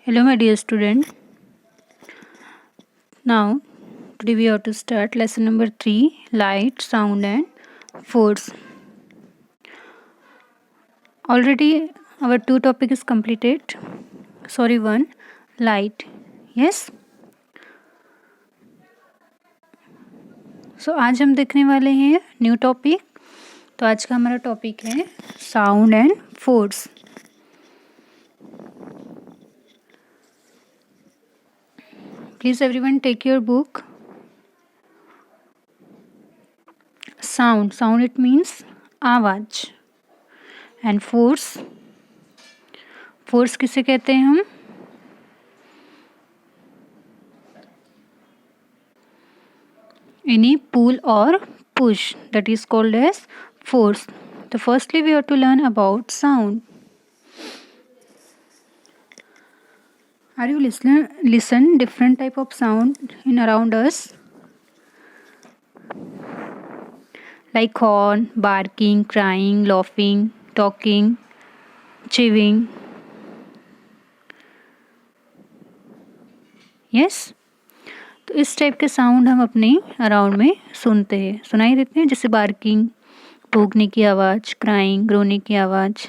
Hello, my dear student. Now, today we have to start lesson number 3, light, sound, and force. Already, our 2 topic is completed. Sorry, 1, light. Yes. So, आज हम देखने वाले हैं new topic. तो आज का हमारा टॉपिक है sound and force. Please everyone take your book. Sound it means आवाज. एंड फोर्स किसे कहते हैं हम? Any pull or push, that is called as force. So firstly we have to learn about sound. Are you listen different type of sound in around us? Like horn, barking, crying, laughing, talking, chewing. Yes? तो इस type के sound हम अपने around में सुनते हैं, सुनाई देते हैं. जैसे बार्किंग, भौंकने की आवाज़, क्राइंग, रोने की आवाज़,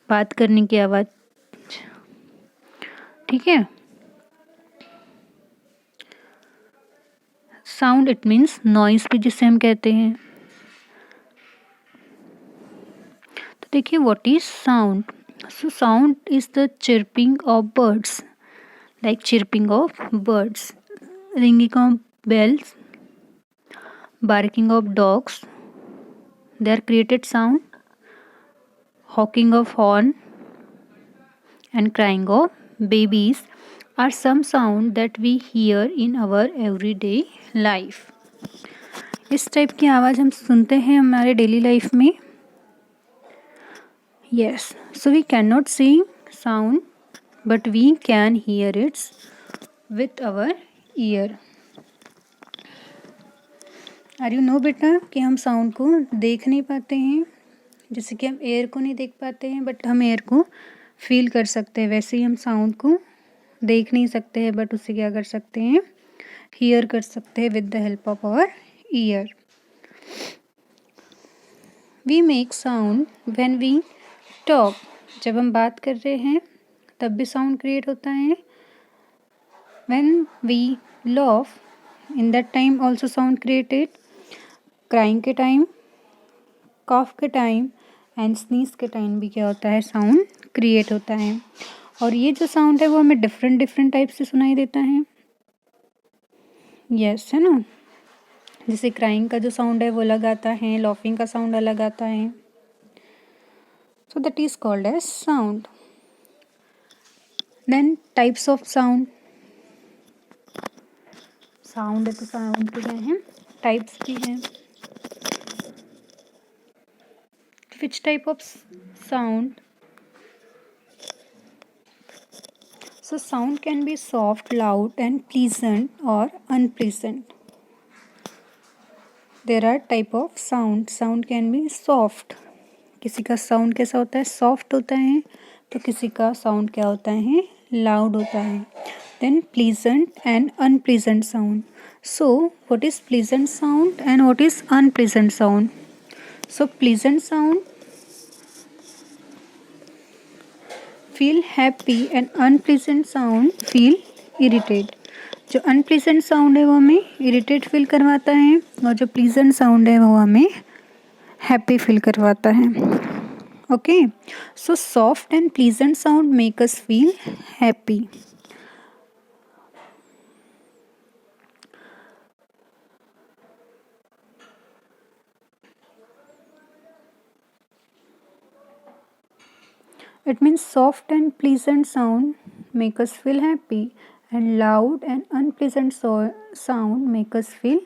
बात करने की आवाज़. ठीक है. साउंड इट मीन्स नॉइस भी जिसे हम कहते हैं. तो देखिए what is sound. So sound is the chirping of birds, like chirping of birds, ringing of bells, barking of dogs, their created sound, honking of horn, and crying of babies are some sound that we hear in our everyday life. इस type की आवाज़ हम सुनते हैं हमारे daily life में. Yes, so we cannot see sound, but we can hear it with our ear. Are you know बेटा कि हम साउंड को देख नहीं पाते हैं, जैसे कि हम एयर को नहीं देख पाते हैं बट हम एयर को फील कर सकते हैं. वैसे ही हम साउंड को देख नहीं सकते हैं बट उसे क्या कर सकते हैं, हियर कर सकते हैं with the help of our ear. We make sound when we talk. जब हम बात कर रहे हैं तब भी साउंड क्रिएट होता है. When we laugh, in that time also sound created. Crying के टाइम, cough के टाइम एंड sneeze के टाइम भी क्या होता है, साउंड क्रिएट होता है. और ये जो साउंड है वो हमें डिफरेंट टाइप से सुनाई देता है. यस है ना. जैसे क्राइंग का जो साउंड है वो अलग आता है, लॉफिंग का साउंड अलग आता है. So that is called as sound. Then types of sound. Sound है तो साउंड के क्या हैं, टाइप्स भी हैं. Which type of sound. So sound can be soft, loud and pleasant और unpleasant. There are type of sound. Sound can be soft. किसी का साउंड कैसा होता है, सॉफ्ट होता है. तो किसी का साउंड क्या होता है, लाउड होता है. Then pleasant and unpleasant sound. So, what is pleasant sound and what is unpleasant sound? So, pleasant sound feel happy and unpleasant sound feel irritate. जो unpleasant sound है वो हमें irritate feel करवाता है और जो pleasant sound है वो हमें happy feel करवाता है. Okay, so soft and pleasant sound make us feel happy. It means soft and pleasant sound make us feel happy and loud and unpleasant sound make us feel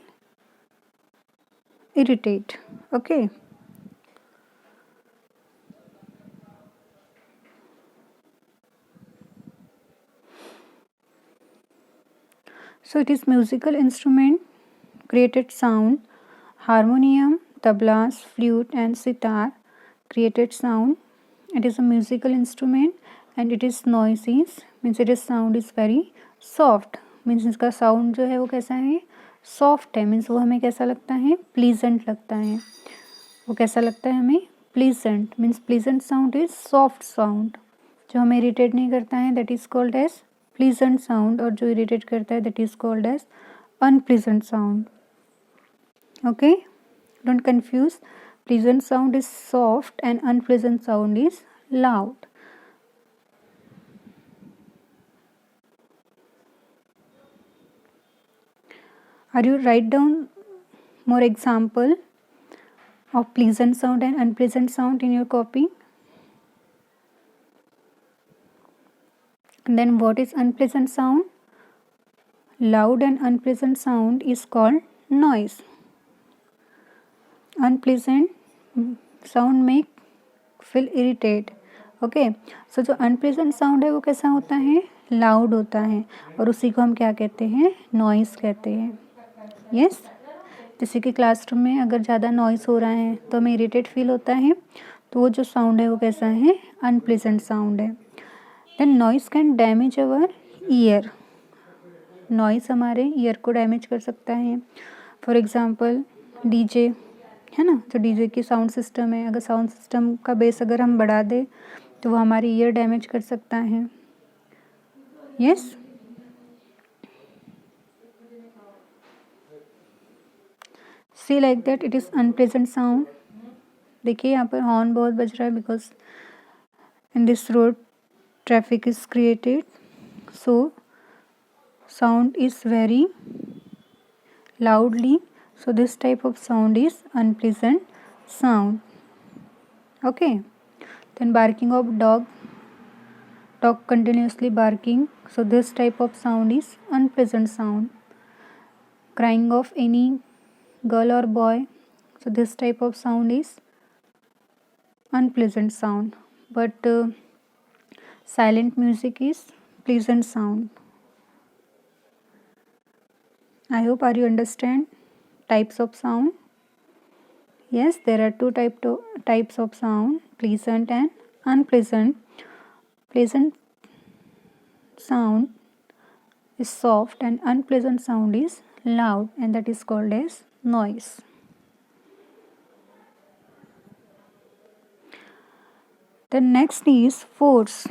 irritate. Okay. So it is musical instrument created sound. Harmonium, tablas, flute and sitar created sound. It is a musical instrument and it is noiseless means it is sound is very soft means इसका sound जो है वो कैसा है, soft है means वो हमें कैसा लगता है, प्लीजेंट लगता है। वो कैसा लगता है हमें, pleasant means pleasant sound is soft sound. जो हमें इरिटेट नहीं करता है that is called as pleasant sound, और जो इरिटेट करता है that is called as unpleasant sound. Okay, don't confuse, pleasant sound is soft and unpleasant sound is loud. Are you write down more example of pleasant sound and unpleasant sound in your copy? And then what is unpleasant sound? Loud and unpleasant sound is called noise. Unpleasant sound make feel irritate. Okay, so जो unpleasant sound है वो कैसा होता है, loud होता है, और उसी को हम क्या कहते हैं, नॉइस कहते हैं। यस, जैसे कि क्लासरूम में अगर ज़्यादा नॉइस हो रहा है तो हमें इरिटेट फील होता है, तो वो जो साउंड है वो कैसा है, अनप्लेजेंट साउंड है। Then noise can damage our ear, noise हमारे ईयर को डैमेज कर सकता है। फॉर एग्जांपल डीजे है ना, जो डीजे की साउंड सिस्टम है, अगर साउंड सिस्टम का बेस अगर हम बढ़ा दें तो वो हमारी ईयर डैमेज कर सकता है। Yes, see like that it is unpleasant sound. देखिए यहाँ पर हॉर्न बहुत बज रहा है because in this road traffic is created, so sound is very loudly, so this type of sound is unpleasant sound. Okay, then barking of dog continuously barking, so this type of sound is unpleasant sound. Crying of any girl or boy, so this type of sound is unpleasant sound. But silent music is pleasant sound. I hope are you understand types of sound. Yes, there are two types of sound, pleasant and unpleasant. Pleasant sound is soft and unpleasant sound is loud, and that is called as noise. The next is force.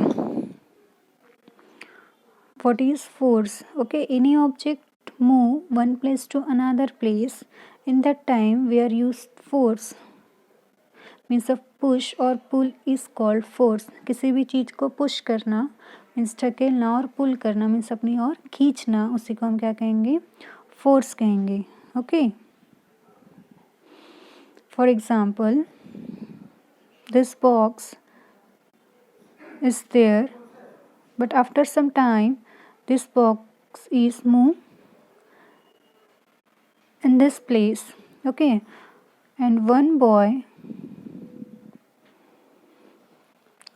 What is force? Okay, any object move one place to another place, in that time we are use force. Means of push और पुल is called force. किसी भी चीज़ को push करना means धकेलना, और पुल करना means अपनी ओर खींचना, उसी को हम क्या कहेंगे, फोर्स कहेंगे। Okay, for example this box is there but after some time this box is move in this place. Okay, and one boy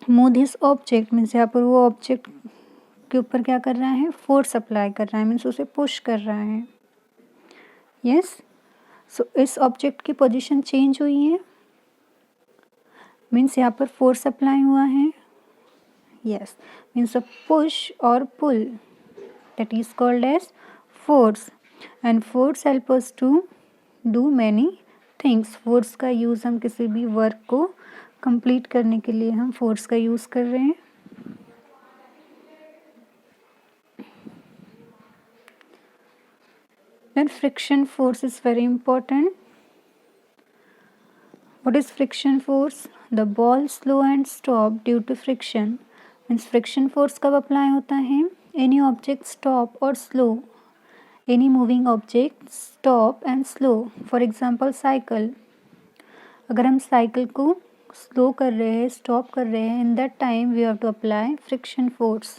move this object means यहाँ पर वो ऑब्जेक्ट के ऊपर क्या कर रहा है, फोर्स अप्लाई कर रहा है, मीन्स उसे पुश कर रहा है। यस, सो इस ऑब्जेक्ट की पोजीशन चेंज हुई है, मीन्स यहाँ पर फोर्स अप्लाई हुआ है। यस, मीन्स अ पुश और pull, that is called as force, and force help us to do many things. फोर्स का यूज़ हम किसी भी वर्क को कंप्लीट करने के लिए हम फोर्स का यूज़ कर रहे हैं। Then friction force is very important. What is friction force? The ball slow and stop due to friction. Means friction force कब अप्लाई होता है? एनी ऑब्जेक्ट स्टॉप और slow, any moving object stop and slow. For example cycle, अगर हम cycle को slow कर रहे हैं, स्टॉप कर रहे हैं, in that time we have to apply friction force.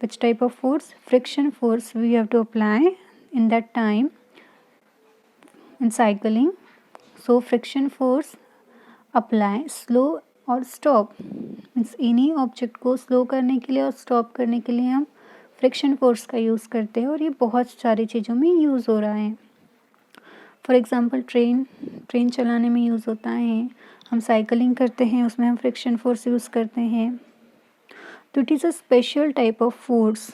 Which type of force? Friction force we have to apply in that time in cycling. So friction force apply slow और stop, means इन्हीं object को slow करने के लिए और stop करने के लिए हम फ्रिक्शन फोर्स का यूज़ करते हैं, और ये बहुत सारी चीज़ों में यूज़ हो रहा है। फॉर एग्ज़ाम्पल ट्रेन चलाने में यूज़ होता है, हम साइकिलिंग करते हैं उसमें हम फ्रिक्शन फोर्स यूज़ करते हैं। So it is a special type of force.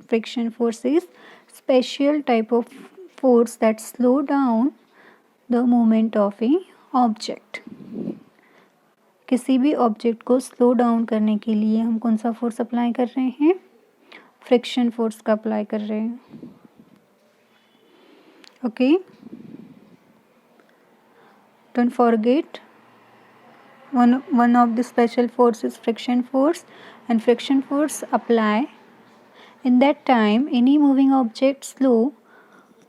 Friction force is special type of force that slow down the movement of a object. किसी भी ऑब्जेक्ट को स्लो डाउन करने के लिए हम कौन सा फोर्स अप्लाई कर रहे हैं? फ्रिक्शन फोर्स का अप्लाई कर रहे हैं. Okay, don't forget one of the special force is friction force, and friction force apply in that time any moving object slow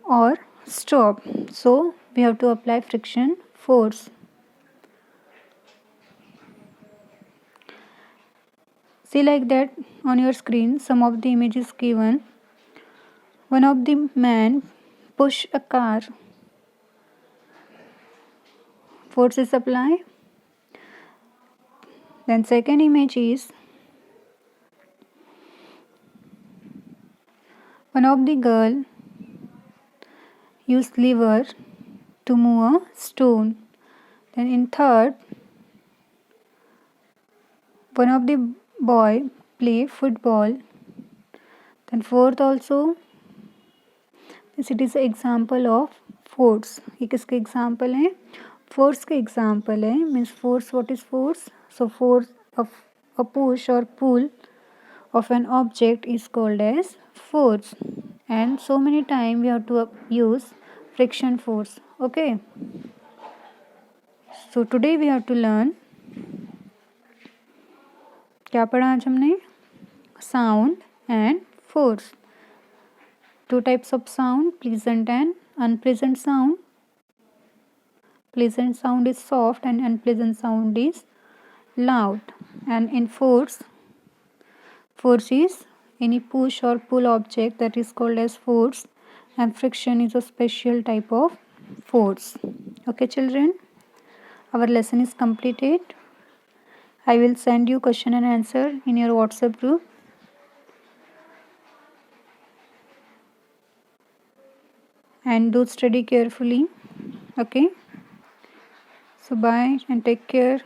or stop, so we have to apply friction force. See like that on your screen some of the images given. One of the man push a car, force is applied. Then second image is one of the girl use lever to move a stone. Then in third, one of the boy play football. Then fourth also, this it is example of force. ये किसके example है? Force के example है. Means force, what is force? So force of a push or pull of an object is called as force, and so many time we have to use friction force. Okay, so today we have to learn, क्या पढ़ा आज हमने? Sound and force. Two types of sound, pleasant and unpleasant sound. Pleasant sound is soft and unpleasant sound is loud. And in force, force is any push or pull object that is called as force, and friction is a special type of force. Okay children, our lesson is completed. I will send you question and answer in your WhatsApp group. And do study carefully. Okay, so bye and take care.